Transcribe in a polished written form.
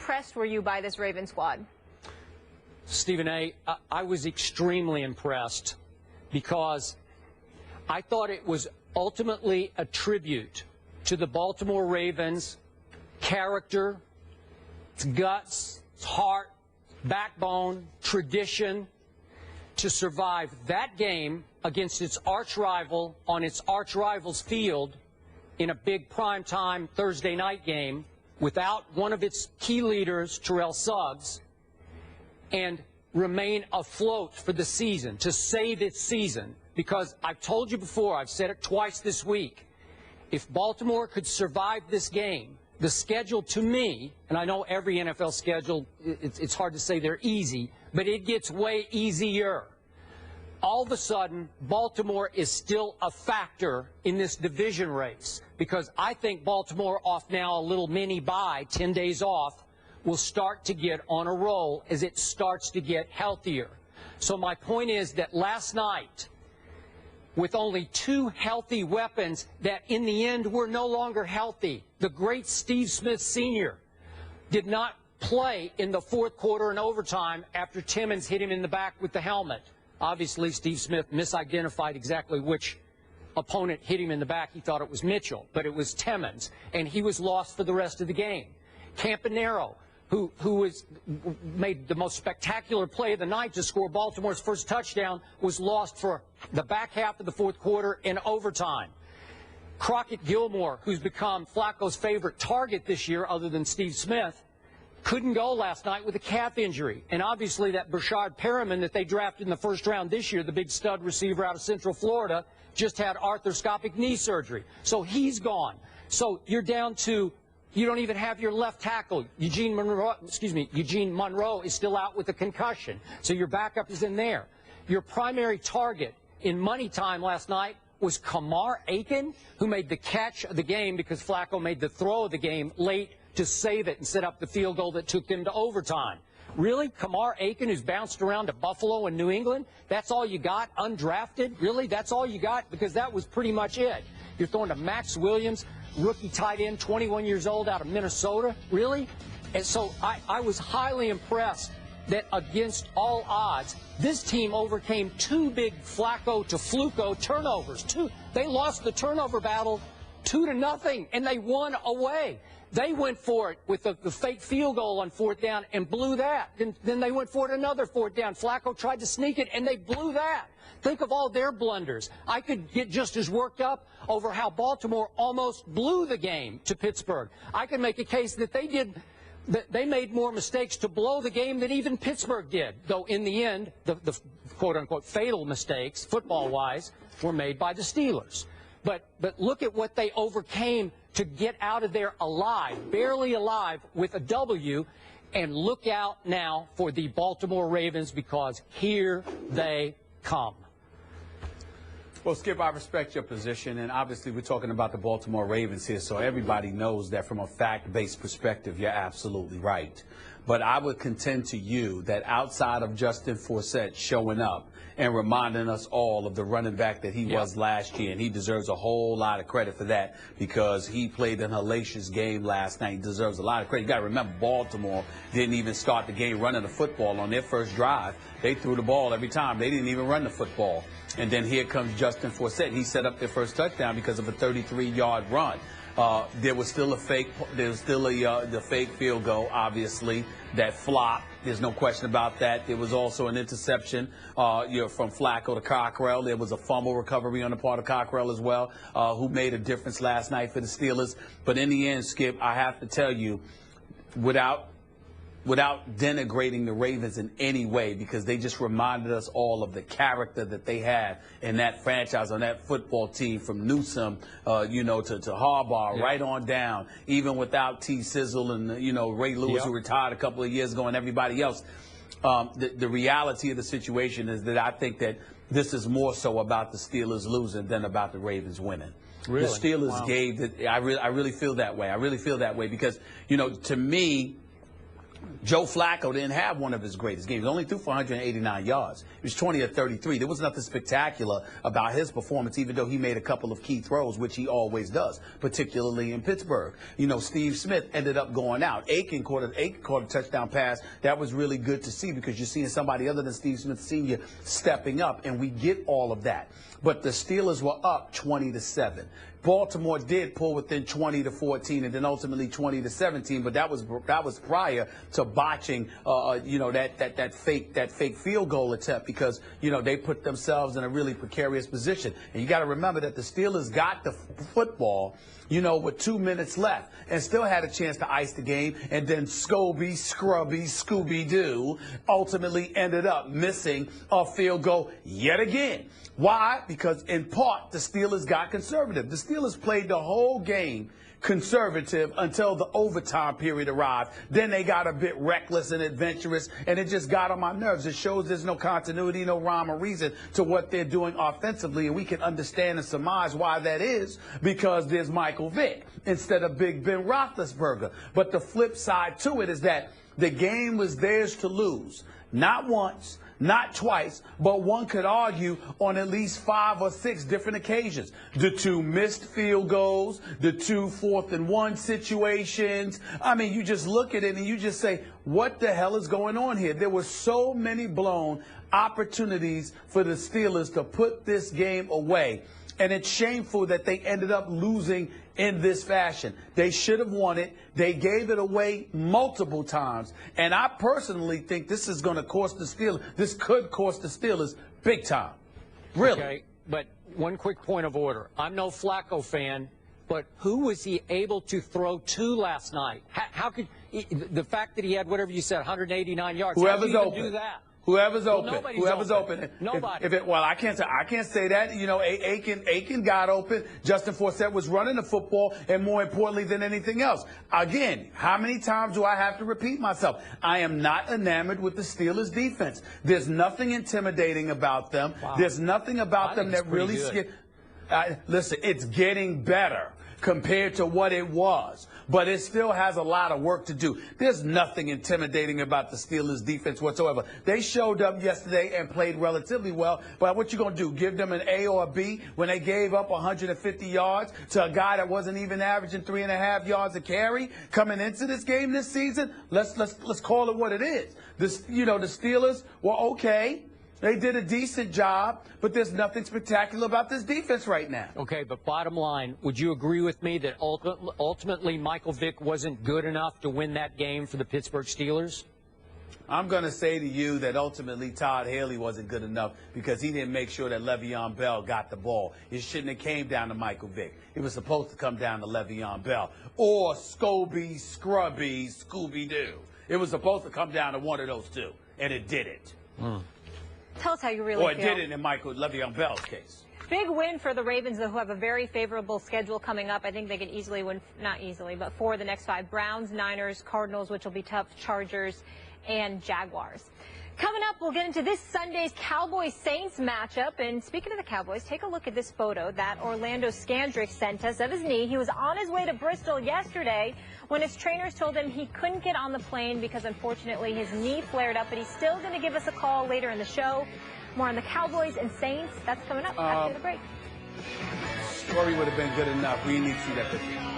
impressed were you by this Ravens squad? Stephen A., I was extremely impressed because I thought it was ultimately a tribute to the Baltimore Ravens' character, its guts, its heart, backbone, tradition, to survive that game against its arch rival on its arch rival's field in a big primetime Thursday night game without one of its key leaders, Terrell Suggs, and remain afloat for the season, to save its season. Because I've told you before, I've said it twice this week, if Baltimore could survive this game, the schedule to me, and I know every NFL schedule, it's hard to say they're easy, but it gets way easier. All of a sudden, Baltimore is still a factor in this division race, because I think Baltimore, off now a little mini bye, 10 days off, will start to get on a roll as it starts to get healthier. So my point is that last night, with only 2 healthy weapons that in the end were no longer healthy, the great Steve Smith Sr. did not play in the fourth quarter and overtime after Timmons hit him in the back with the helmet. Obviously, Steve Smith misidentified exactly which opponent hit him in the back. He thought it was Mitchell, but it was Timmons, and he was lost for the rest of the game. Campanaro, who made the most spectacular play of the night to score Baltimore's first touchdown, was lost for the back half of the fourth quarter in overtime. Crockett Gilmore, who's become Flacco's favorite target this year other than Steve Smith, couldn't go last night with a calf injury. And obviously that Brashard Perriman that they drafted in the first round this year, the big stud receiver out of Central Florida, just had arthroscopic knee surgery. So he's gone. So you're down to, you don't even have your left tackle. Eugene Monroe is still out with a concussion. So your backup is in there. Your primary target in money time last night was Kamar Aiken, who made the catch of the game because Flacco made the throw of the game late to save it and set up the field goal that took them to overtime. Really? Kamar Aiken, who's bounced around to Buffalo and New England? That's all you got? Undrafted? Really? That's all you got? Because that was pretty much it. You're throwing to Max Williams, rookie tight end, 21 years old, out of Minnesota? Really? And so I was highly impressed that against all odds, this team overcame 2 big Flacco to Fluco turnovers. They lost the turnover battle 2-0, and they won away. They went for it with the fake field goal on 4th down and blew that. Then they went for it another 4th down. Flacco tried to sneak it, and they blew that. Think of all their blunders. I could get just as worked up over how Baltimore almost blew the game to Pittsburgh. I could make a case that they made more mistakes to blow the game than even Pittsburgh did, though in the end, the quote-unquote fatal mistakes, football-wise, were made by the Steelers. But look at what they overcame to get out of there alive, barely alive, with a W, and look out now for the Baltimore Ravens, because here they come. Well, Skip, I respect your position, and obviously we're talking about the Baltimore Ravens here, so everybody knows that from a fact-based perspective, you're absolutely right. But I would contend to you that outside of Justin Forsett showing up and reminding us all of the running back that he was last year, and he deserves a whole lot of credit for that because he played an hellacious game last night. He deserves a lot of credit. You got to remember, Baltimore didn't even start the game running the football on their first drive. They threw the ball every time. They didn't even run the football. And then here comes Justin Forsett. He set up their first touchdown because of a 33-yard run. There was still the fake field goal, obviously, that flopped. There's no question about that. There was also an interception from Flacco to Cockrell. There was a fumble recovery on the part of Cockrell as well, who made a difference last night for the Steelers. But in the end, Skip, I have to tell you, without denigrating the Ravens in any way, because they just reminded us all of the character that they had in that franchise, on that football team, from Newsom, to Harbaugh, right on down, even without T. Sizzle and, Ray Lewis, who retired a couple of years ago, and everybody else. The reality of the situation is that I think that this is more so about the Steelers losing than about the Ravens winning. Really? The Steelers gave it. I really feel that way. I really feel that way because, to me, Joe Flacco didn't have one of his greatest games. He only threw for 189 yards. He was 20 of 33. There was nothing spectacular about his performance, even though he made a couple of key throws, which he always does, particularly in Pittsburgh. You know, Steve Smith ended up going out. Aiken caught a touchdown pass. That was really good to see because you're seeing somebody other than Steve Smith Sr. stepping up, and we get all of that. But the Steelers were up 20-7. Baltimore did pull within 20-14 and then ultimately 20-17, but that was prior to botching, that fake field goal attempt because they put themselves in a really precarious position. And you got to remember that the Steelers got the football, with 2 minutes left and still had a chance to ice the game. And then Scooby-Doo ultimately ended up missing a field goal yet again. Why? Because in part, the Steelers got conservative. The Steelers played the whole game conservative until the overtime period arrived. Then they got a bit reckless and adventurous, and it just got on my nerves. It shows there's no continuity, no rhyme or reason to what they're doing offensively, and we can understand and surmise why that is because there's Michael Vick instead of Big Ben Roethlisberger. But the flip side to it is that the game was theirs to lose, not once, not twice, but one could argue on at least 5 or 6 different occasions. The 2 missed field goals, the 2 4th-and-1 situations. I mean, you just look at it and you just say, what the hell is going on here? There were so many blown opportunities for the Steelers to put this game away. And it's shameful that they ended up losing in this fashion. They should have won it. They gave it away multiple times. And I personally think this is going to cost the Steelers. This could cost the Steelers big time. Really. Okay, but one quick point of order. I'm no Flacco fan, but who was he able to throw to last night? How could the fact that he had, whatever you said, 189 yards, whoever's how open. Do that? Whoever's well, open. Whoever's open. Nobody. Well, I can't say that. Aiken got open. Justin Forsett was running the football, and more importantly than anything else. Again, how many times do I have to repeat myself? I am not enamored with the Steelers' defense. There's nothing intimidating about them. Wow. There's nothing about them that really listen, it's getting better compared to what it was, but it still has a lot of work to do. There's nothing intimidating about the Steelers' defense whatsoever. They showed up yesterday and played relatively well, but what you going to do, give them an A or a B when they gave up 150 yards to a guy that wasn't even averaging 3.5 yards a carry coming into this game this season? Let's call it what it is. The Steelers were okay. They did a decent job, but there's nothing spectacular about this defense right now. Okay, but bottom line, would you agree with me that ultimately Michael Vick wasn't good enough to win that game for the Pittsburgh Steelers? I'm going to say to you that ultimately Todd Haley wasn't good enough because he didn't make sure that Le'Veon Bell got the ball. It shouldn't have came down to Michael Vick. It was supposed to come down to Le'Veon Bell or Scooby-Doo. It was supposed to come down to one of those two, and it didn't. Tell us how you really feel. Or it didn't in Le'Veon Bell's case. Big win for the Ravens, though, who have a very favorable schedule coming up. I think they can easily win, not easily, but 4 of the next 5. Browns, Niners, Cardinals, which will be tough, Chargers, and Jaguars. Coming up, we'll get into this Sunday's Cowboys-Saints matchup. And speaking of the Cowboys, take a look at this photo that Orlando Scandrick sent us of his knee. He was on his way to Bristol yesterday when his trainers told him he couldn't get on the plane because, unfortunately, his knee flared up. But he's still going to give us a call later in the show. More on the Cowboys and Saints. That's coming up after the break. Story would have been good enough. We need to see that picture.